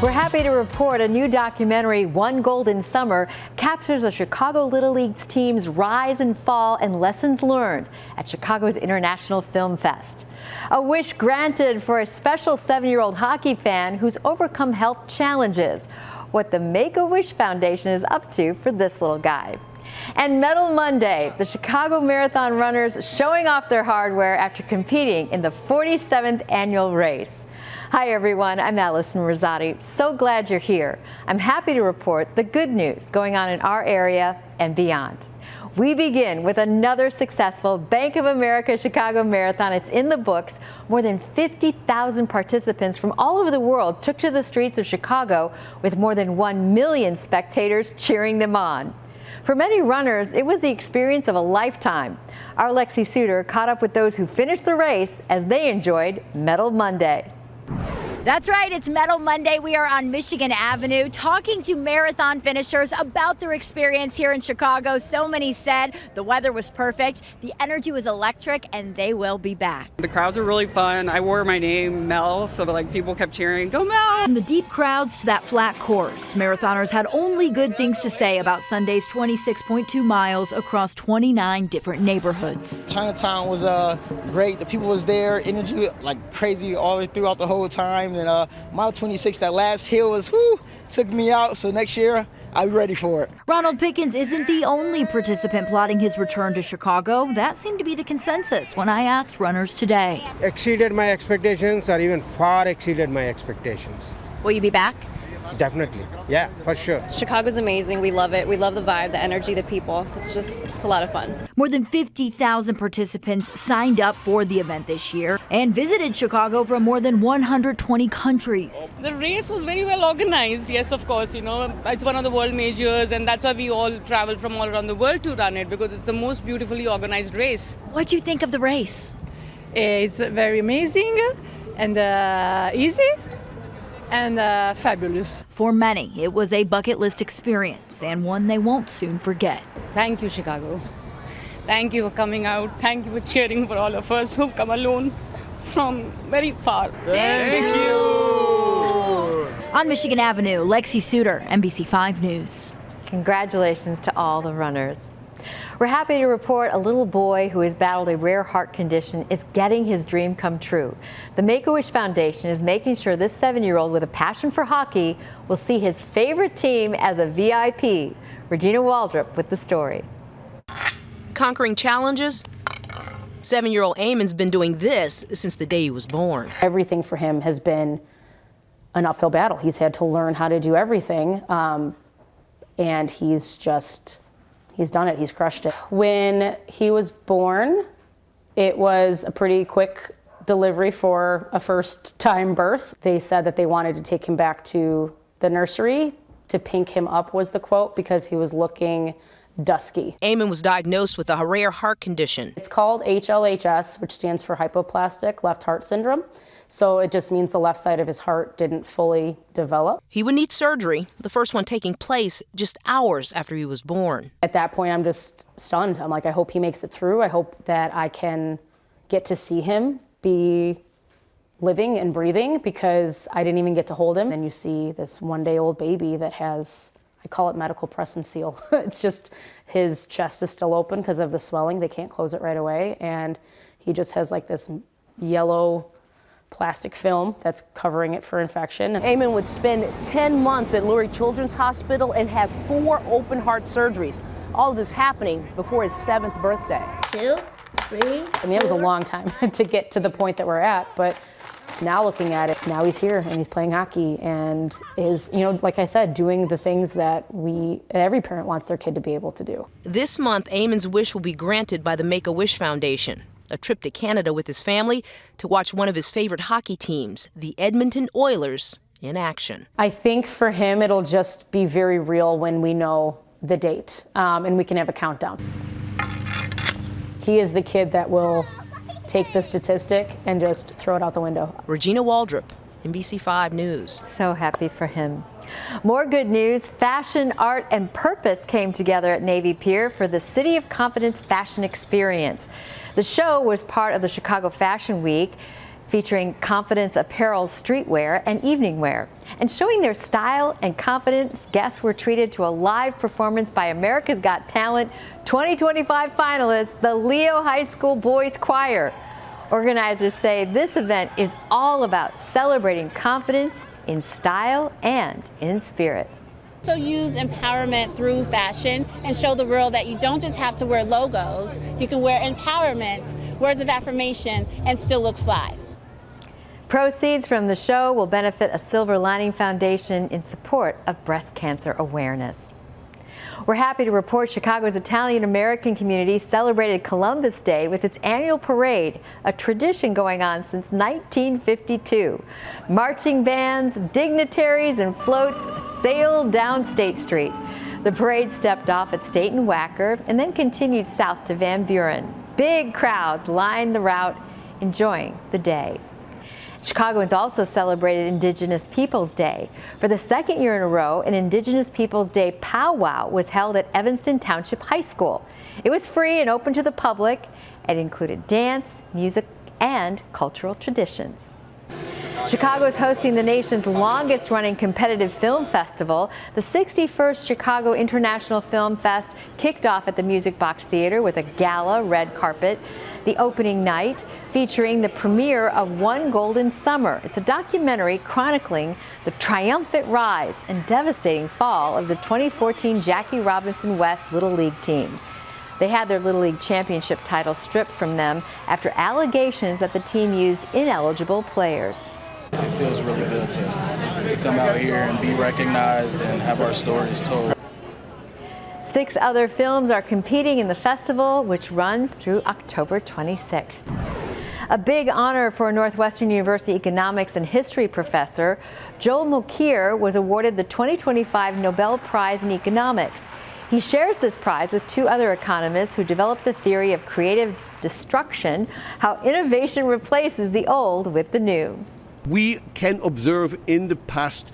We're happy to report a new documentary, One Golden Summer, captures a Chicago Little League's team's rise and fall and lessons learned at Chicago's International Film Fest. A wish granted for a special 7-year-old hockey fan who's overcome health challenges. What the Make-A-Wish Foundation is up to for this little guy. And Medal Monday, the Chicago Marathon runners showing off their hardware after competing in the 47th annual race. Hi everyone, I'm Allison Rosati. So glad you're here. I'm happy to report the good news going on in our area and beyond. We begin with another successful Bank of America Chicago Marathon. It's in the books. More than 50,000 participants from all over the world took to the streets of Chicago with more than 1 million spectators cheering them on. For many runners, it was the experience of a lifetime. Our Lexi Suter caught up with those who finished the race as they enjoyed Medal Monday. That's right, it's Medal Monday. We are on Michigan Avenue talking to marathon finishers about their experience here in Chicago. So many said the weather was perfect, the energy was electric, and they will be back. The crowds were really fun. I wore my name, Mel, so people kept cheering, "Go Mel!" From the deep crowds to that flat course, marathoners had only good things to say about Sunday's 26.2 miles across 29 different neighborhoods. Chinatown was great. The people was there, energy like crazy all the way throughout the whole time. And mile 26, that last hill was, took me out. So next year, I'll be ready for it. Ronald Pickens isn't the only participant plotting his return to Chicago. That seemed to be the consensus when I asked runners today. Exceeded my expectations, or even far exceeded my expectations. Will you be back? Definitely. Yeah, for sure. Chicago's amazing. We love it. We love the vibe, the energy, the people. It's a lot of fun. More than 50,000 participants signed up for the event this year and visited Chicago from more than 120 countries. The race was very well organized. Yes, of course, it's one of the world majors, and that's why we all travel from all around the world to run it, because it's the most beautifully organized race. What do you think of the race? It's very amazing and easy. And fabulous. For many, it was a bucket list experience and one they won't soon forget. Thank you, Chicago. Thank you for coming out. Thank you for cheering for all of us who've come alone from very far. Thank you. On Michigan Avenue, Lexi Suter, NBC5 News. Congratulations to all the runners. We're happy to report a little boy who has battled a rare heart condition is getting his dream come true. The Make-A-Wish Foundation is making sure this 7-year-old with a passion for hockey will see his favorite team as a VIP. Regina Waldrop with the story. Conquering challenges? 7-year-old Eamon's been doing this since the day he was born. Everything for him has been an uphill battle. He's had to learn how to do everything, and he's done it. He's crushed it. When he was born, it was a pretty quick delivery for a first-time birth. They said that they wanted to take him back to the nursery to pink him up, was the quote, because he was looking dusky. Eamon was diagnosed with a rare heart condition. It's called HLHS, which stands for hypoplastic left heart syndrome. So it just means the left side of his heart didn't fully develop. He would need surgery, the first one taking place just hours after he was born. At that point, I'm just stunned. I'm like, I hope he makes it through. I hope that I can get to see him be living and breathing, because I didn't even get to hold him. And you see this 1-day-old baby that has, I call it medical press and seal. It's just his chest is still open because of the swelling. They can't close it right away. And he just has like this yellow plastic film that's covering it for infection. Eamon would spend 10 months at Lurie Children's Hospital and have 4 open heart surgeries. All of this happening before his 7th birthday. 2, 3. I mean, it was a long time to get to the point that we're at, but now looking at it, now he's here and he's playing hockey and is, like I said, doing the things that every parent wants their kid to be able to do. This month, Eamon's wish will be granted by the Make-A-Wish Foundation. A trip to Canada with his family to watch one of his favorite hockey teams, the Edmonton Oilers, in action. I think for him, it'll just be very real when we know the date and we can have a countdown. He is the kid that will take the statistic and just throw it out the window. Regina Waldrop, NBC5 News. So happy for him. More good news. Fashion, art, and purpose came together at Navy Pier for the City of Confidence Fashion Experience. The show was part of the Chicago Fashion Week. featuring confidence apparel, streetwear, and evening wear. And showing their style and confidence, guests were treated to a live performance by America's Got Talent 2025 finalists, the Leo High School Boys Choir. Organizers say this event is all about celebrating confidence in style and in spirit. So use empowerment through fashion and show the world that you don't just have to wear logos, you can wear empowerment, words of affirmation, and still look fly. Proceeds from the show will benefit a Silver Lining Foundation in support of breast cancer awareness. We're happy to report Chicago's Italian-American community celebrated Columbus Day with its annual parade, a tradition going on since 1952. Marching bands, dignitaries, and floats sailed down State Street. The parade stepped off at State and Wacker and then continued south to Van Buren. Big crowds lined the route, enjoying the day. Chicagoans also celebrated Indigenous Peoples Day. For the second year in a row, an Indigenous Peoples Day powwow was held at Evanston Township High School. It was free and open to the public. It included dance, music, and cultural traditions. Chicago is hosting the nation's longest-running competitive film festival. The 61st Chicago International Film Fest kicked off at the Music Box Theater with a gala red carpet. The opening night featuring the premiere of One Golden Summer. It's a documentary chronicling the triumphant rise and devastating fall of the 2014 Jackie Robinson West Little League team. They had their Little League championship title stripped from them after allegations that the team used ineligible players. It feels really good to come out here and be recognized and have our stories told. 6 other films are competing in the festival, which runs through October 26th. A big honor for a Northwestern University economics and history professor. Joel Mokyr was awarded the 2025 Nobel Prize in Economics. He shares this prize with 2 other economists who developed the theory of creative destruction, how innovation replaces the old with the new. We can observe in the past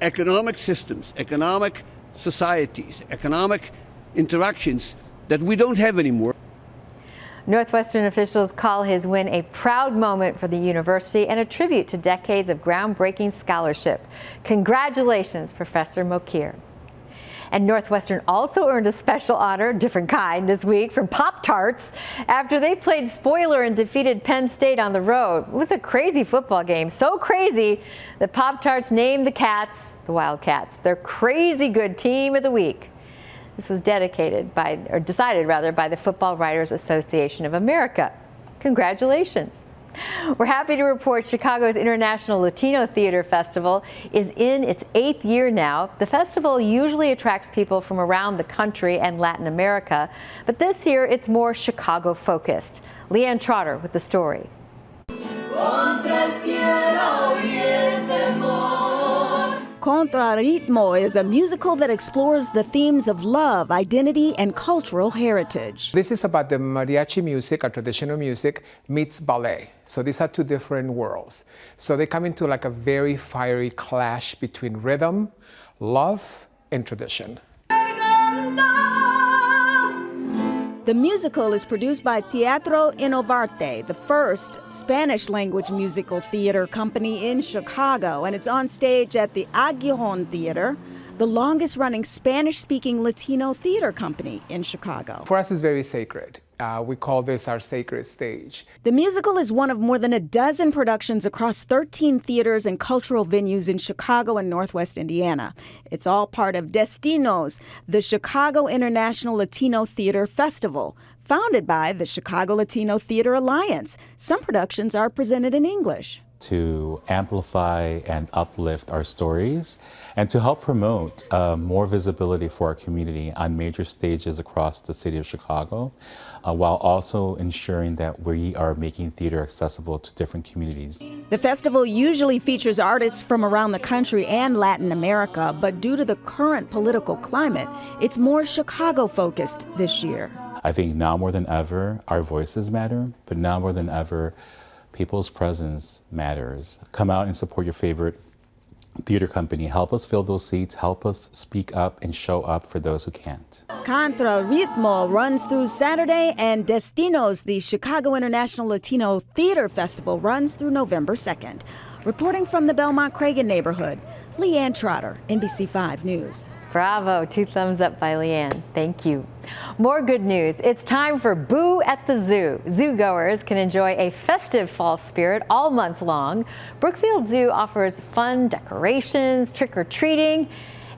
economic systems, economic societies, economic interactions that we don't have anymore. Northwestern officials call his win a proud moment for the university and a tribute to decades of groundbreaking scholarship. Congratulations, Professor Mokyr. And Northwestern also earned a special honor, different kind, this week from Pop-Tarts after they played spoiler and defeated Penn State on the road. It was a crazy football game, so crazy that Pop-Tarts named the Cats, the Wildcats, their crazy good team of the week. This was decided by the Football Writers Association of America. Congratulations. We're happy to report Chicago's International Latino Theater Festival is in its 8th year now. The festival usually attracts people from around the country and Latin America, but this year it's more Chicago-focused. Leanne Trotter with the story. Contraritmo is a musical that explores the themes of love, identity, and cultural heritage. This is about the mariachi music, or traditional music, meets ballet. So these are 2 different worlds. So they come into like a very fiery clash between rhythm, love, and tradition. The musical is produced by Teatro Innovarte, the first Spanish-language musical theater company in Chicago, and it's on stage at the Aguijón Theater, the longest-running Spanish-speaking Latino theater company in Chicago. For us, it's very sacred. We call this our sacred stage. The musical is one of more than a dozen productions across 13 theaters and cultural venues in Chicago and Northwest Indiana. It's all part of Destinos, the Chicago International Latino Theater Festival, founded by the Chicago Latino Theater Alliance. Some productions are presented in English. To amplify and uplift our stories and to help promote more visibility for our community on major stages across the city of Chicago, while also ensuring that we are making theater accessible to different communities. The festival usually features artists from around the country and Latin America, but due to the current political climate, it's more Chicago-focused this year. I think now more than ever, our voices matter, but now more than ever, people's presence matters. Come out and support your favorite theater company, help us fill those seats, help us speak up and show up for those who can't. Contra Ritmo runs through Saturday, and Destinos, the Chicago International Latino Theater Festival, runs through November 2nd. Reporting from the Belmont-Cragen neighborhood, Leanne Trotter, NBC5 News. Bravo. 2 thumbs up by Leanne. Thank you. More good news. It's time for Boo at the Zoo. Zoogoers can enjoy a festive fall spirit all month long. Brookfield Zoo offers fun decorations, trick-or-treating,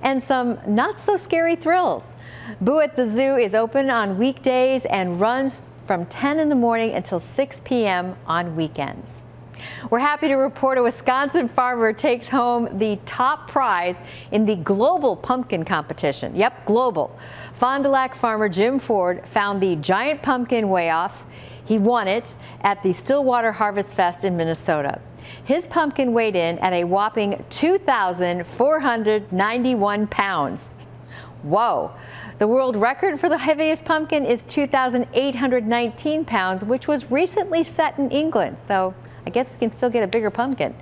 and some not-so-scary thrills. Boo at the Zoo is open on weekdays and runs from 10 in the morning until 6 p.m. on weekends. We're happy to report a Wisconsin farmer takes home the top prize in the global pumpkin competition. Yep, global. Fond du Lac farmer Jim Ford found the giant pumpkin way off. He won it at the Stillwater Harvest Fest in Minnesota. His pumpkin weighed in at a whopping 2,491 pounds. Whoa. The world record for the heaviest pumpkin is 2,819 pounds, which was recently set in England. So I guess we can still get a bigger pumpkin.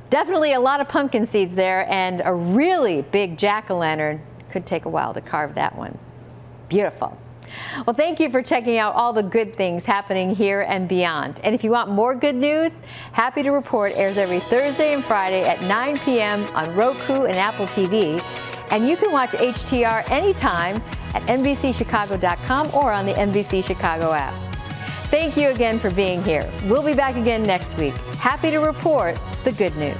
Definitely a lot of pumpkin seeds there, and a really big jack-o'-lantern. Could take a while to carve that one. Beautiful. Well, thank you for checking out all the good things happening here and beyond. And if you want more good news, Happy to Report airs every Thursday and Friday at 9 p.m. on Roku and Apple TV. And you can watch HTR anytime at NBCChicago.com or on the NBC Chicago app. Thank you again for being here. We'll be back again next week. Happy to report the good news.